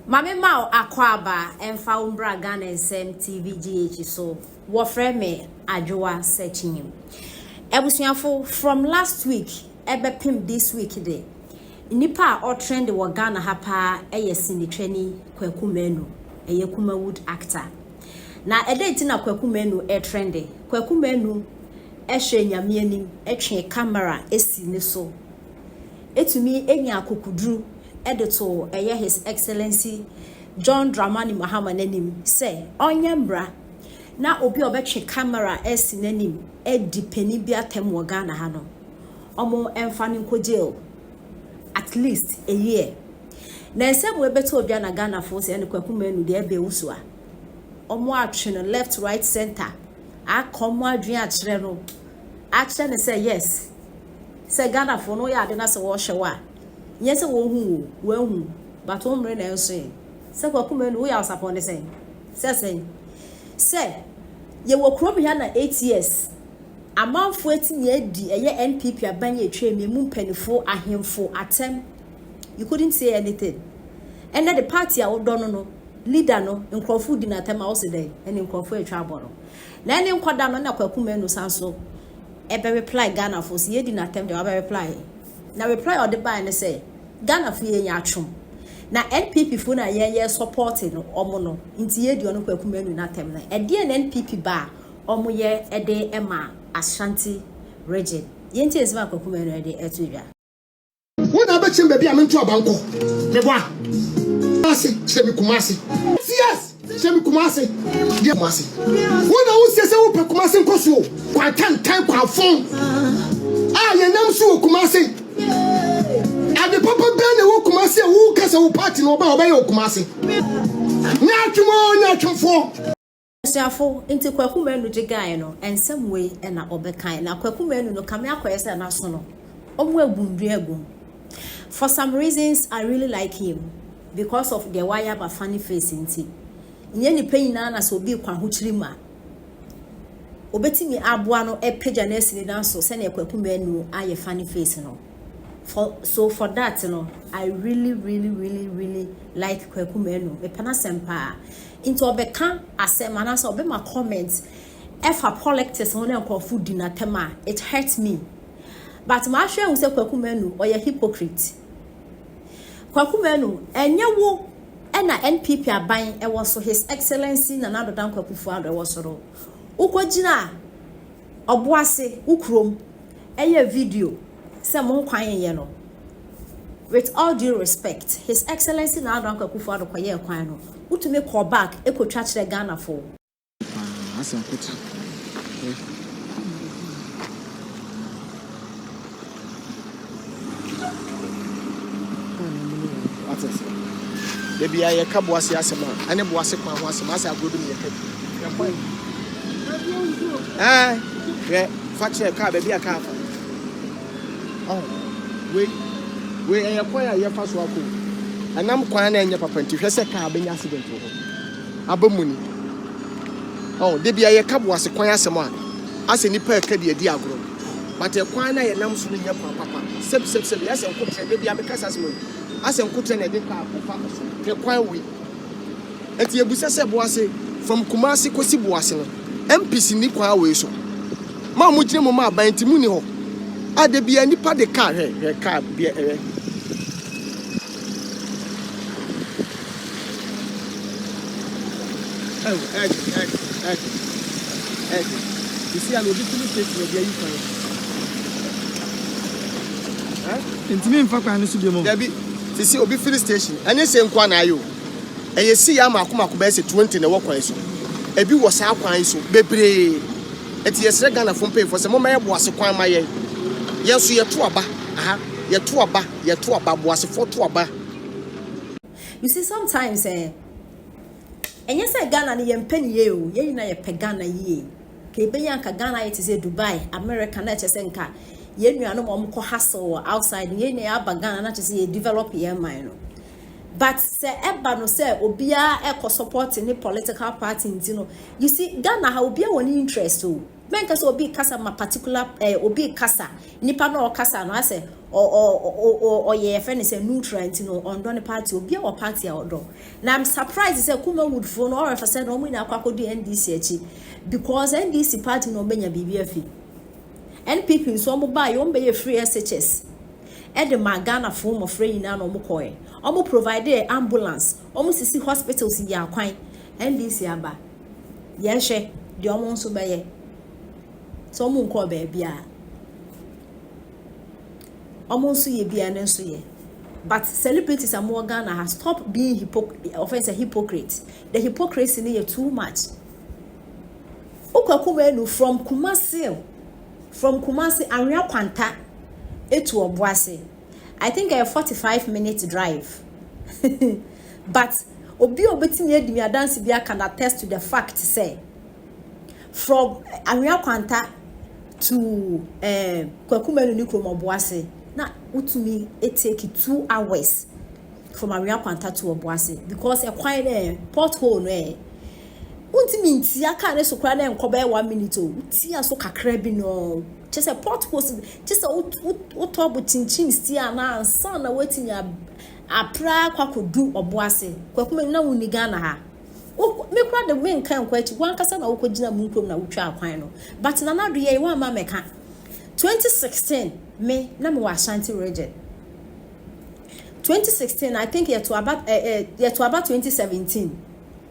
Mame Mao Akwaba Emfa Umbra Ghana SM TVGH so wofre me adwoa searching him. Ebusuafo from last week ebepim this week de. Nipa or trend wo Ghana ha pa eye sinitweni Kwauku Manu eye Kumawood actor. Na edeti na Kwauku Manu e trende. Kwauku Manu ehwe nyame anim etwe camera esi ne so. Etumi enya akokudru editor His Excellency John Dramani Mahama nanim say onyembra na obi obetwe camera esi nanim edi pani bia tem wo Ghana ha no omo emfa ni ko jail at least a year na nsem we beto obi na Ghana for say ne Kwauku Manu de ebe wuso a omo atwe no left right center akomo adwen akere no akere ne say yes say Ghana for no ya de na say wo hwewa yes wo hu but omre na enso say Kwauku Manu we are upon the same say ye wo krom ya na 8 years amanfo etinye edi eye NPP abanye etwe me mu mpanifo ahemfo atem you couldn't say anything and the party a wodo no leader no nkrofo di na atem a wo se dey and nkrofo etwa aboro na ene nkwada no na Kwauku Manu sanso ebe reply Ghana for se ye di na atem de wa reply na reply or the buy and say Ghana for ye nya atwom na NPP fo na ye supporting no omo no nti ye di ono Kwauku Manu na atem na e de NPP ba omo ye ede ema Ashanti region yenti ezima Kwauku Manu ede etudwa wona be chimbe bia me nto abanko me boa Kumasi chemi Kumasi yes chemi Kumasi dia Kumasi wona wo sese wo pe Kumasi nkoso kwa tan kwa fon ye nam so Kumasi ade papa be na wo Kumasi wo kasa wo party no ba obaye wo Kumasi nya twofo Siafo into Kwauku Manu jigai no and some way na obekan na Kwauku Manu no kame akwese na so no omo agundu agum. For some reasons I really like him because of the wire ba funny face nti nye ni panyina na so bi kwa hochirima obetimi aboa no epeja na esini dan so se na Kwauku Manu aye funny face no for that no I really like Kwauku Manu me pana sempa into obeka asem anasa obema comments efa politics on enkofu di na tema it hurts me but ma hwe hu se Kwauku Manu oye hypocrite Kwauku Manu enye wo na NPP aban ewo so His Excellency na nadodan Kwakufu ado ewo so ro ukogina oboase ukrom eye video se mo kwan ye no with all due respect His Excellency na nadodan Kwakufu ado kwaye kwan no utume call back ekotwa kire Ghana for asa kuta Debi aye ka boase asema ane boase kwa ho asema asa agodo me yeka we fache ka be bia ka oh we aye kwa ya fa so akọ anam kwa na enye papa nti hwese ka abenya accident ho abamuni oh debi aye ka boase kwa asema ase nipa ka de adi agoro but e kwa na ye nam so nya papa seb ya se nkotre debi abeka asema ase nkotre na de ka papa ke kwa we enti ebusa se boase from Kumasi kosi boase no MPC ni kwa we so ma mu gire mu ma ban ti mu ni ho ade bia nipa de ka he ka bia you see an obituary station of you fine enti me mfa kwa no so bi mo Dabi sisi obi filling station anye se nkwa na ayo eye si ya makoma be se 20 na wokwan so ebi wo sa kwan so bebre eti yesre Ghana fo pay for se mo maye boase kwan maye yeso ye to aba ye to aba boase fo to aba. You see sometimes enye se Ghana ni ye mpani ye o ye na ye pe Ghana ye ke be yan ka Ghana ye say Dubai America na che se nka ye nuano mo ko hustle outside ye na aba Ghana na che say develop ye mind no but se eba no se obia e ko support ni political party ntino you see Ghana ha obia woni interest o men kasa obi kasa ma particular obi kasa nipa no kasa no ase o ye friend say nutrient no on don party obi a party a odo na I'm surprised say kuma would phone or if say no mo na akwakodu NDC achi because NDC party no benya bibi afi NPP so mo ba yo be free SHS e de magana form of free na no mo koy omo provide ambulance omo sisi hospitals ya kwan NDC aba ye hwe de omo nso be ye so omo nko ba bia omo nso ye bia ne nso ye but celebrities are more Ghana has stopped being hypocrite. The hypocrisy is too much. Ukwaku from Kumasi Area Kwanta to Obuasi. I think a 45-minute drive. But obi obetini me dance bia can attest to the fact say from Area Kwanta to Kwaku ni from Obuasi. Na utumi it take 2 hours from Area Kwanta to Obuasi because a quiet pothole no untimi ntia ka ne so kra na enkoba 1 minute o tia so kakra bi no just a pothole just a utobo chinchin stia na ansa na wetinya apra kwakodu Obuasi kwakuma na wuni Ghana ha me kra de men kan kwachi wan kasa na wokogina munkom na wutwa akwan no but na na do ye wan ma meka 2016 me na me wa Ashanti region 2016 I think to about 2017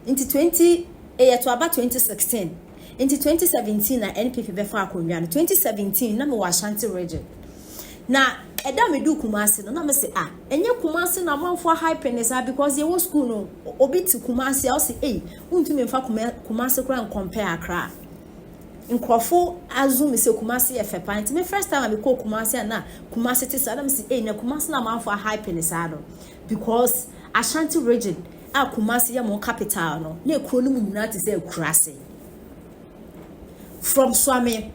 into 2016 into 2017 na NPP be fa akonwa no 2017 na me wa Ashanti region na eda me du Kumasi no na me say enye Kumasi na manfo hypeness because ye wo school no obi ti Kumasi I say untumi mfa Kumasi kra compare Accra Nkrofo azumi se Kumasi efepa nti me first time I call Kumasi na Kumasi ti sada me say na Kumasi na manfo hypeness ado because Ashanti region a Kumasi ya mo capital no na ekro no nyina ti say Kurase from Swami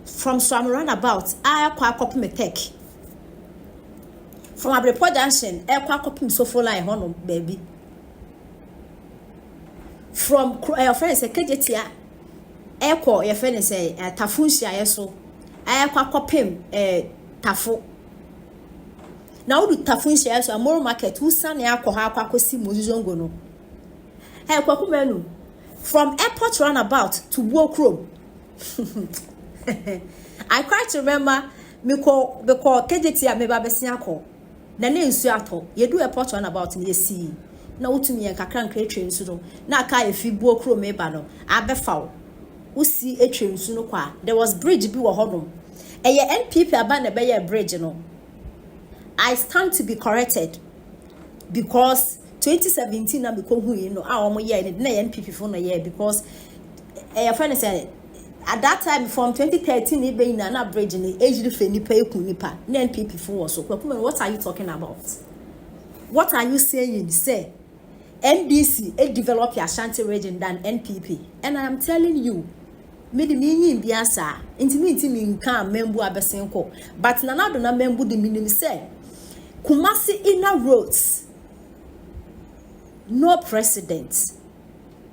roundabout kwa akopim tech from Abrepo Junction kwa akopim Sofo line hono baby from your friend say Kejetia eko your friend say Tafunsia yeso kwa akopim Tafo na udu Tafunsia yeso Amoro market usane akwa akosi Mozongo no kwa kumenu from airport roundabout to Wokrom I quite remember because KJT me ba besia ko na ne nsu ato ye do airport on about me see na wotumi en kakra nkra etwe nsu no na aka efi buo kro me ba no abefaw usi etwe nsu no kwa there was bridge bi wo hodom eye NPP aba na be ye bridge no I stand to be corrected because 2017 na me ko hu yi no a omo ye na NPP fo no ye because your friend said at that time from 2013 ebe na bridge ni age fe nipa ekun nipa na NPP for so what are you talking about? What are you saying? Say NDC develop your Ashanti region than NPP and I am telling you me the meaning biasa intimate me nka membu abesenko but na do na membu the meaning say Kumasi inner roads no precedent.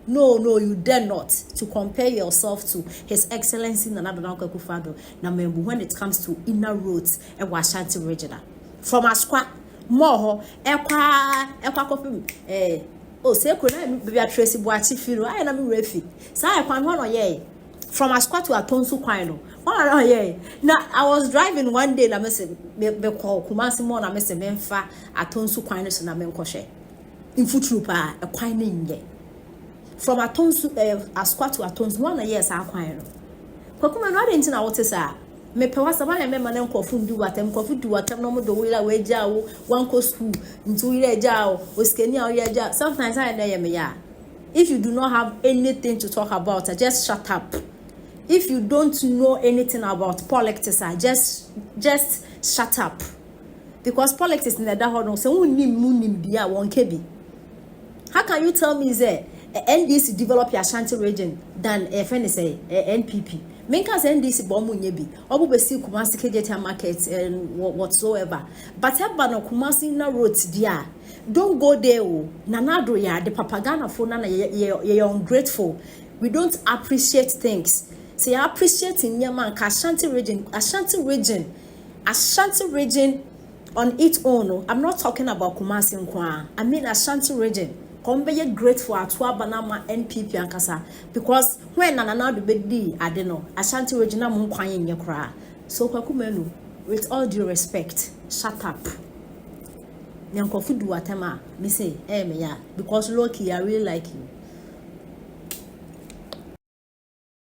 No, you dare not to compare yourself to His Excellency Nana Donald Kufado Namembu when it comes to inner roads and Ashanti region. From Asqua, Moho, Ekwa Kopim, say, could I be a Tracy Boachi Firo? I am refi. So I can one ye from Asqua to Atonsu Quino. Oh, yeah. Now I was driving one day, I must call Kumasi Mon, I must say, Memfa, Atonsu Quinus and Amenkoshe. In Futrupa, a quining ye. From Atonsu Asqua to Atonsu 1 year sa kwano kwakuma no ade ntina wote sa me pe wasa ba me manen kofu ndu watem no mo do wila we ja wo wan ko school ntu wila ja wo oskeni a wo ja sometimes I dey me ya if you do not have anything to talk about just shut up. If you don't know anything about politics just shut up because politics in the da ho no se munim bia won kebi. How can you tell me say NDC develop your Ashanti region than FNSA NPP? Menkas NDC bomu nyebi. Obu besi Kumasi KJT market and whatsoever. But no Kumasi na roads dia. Don't go there. Nanado ya the propaganda for nana ye ungrateful. We don't appreciate things. say so appreciate in Yaman Ashanti region on its own. I'm not talking about Kumasi Nkwa. I mean Ashanti region. Come be grateful at Banama NPP and Kasa because when Nana do bedi I don't know Ashanti region na munkwan in your cry. So Kwauku Manu, with all due respect, shut up. Nyankofu do whatever me say, me ya because Loki I really like you.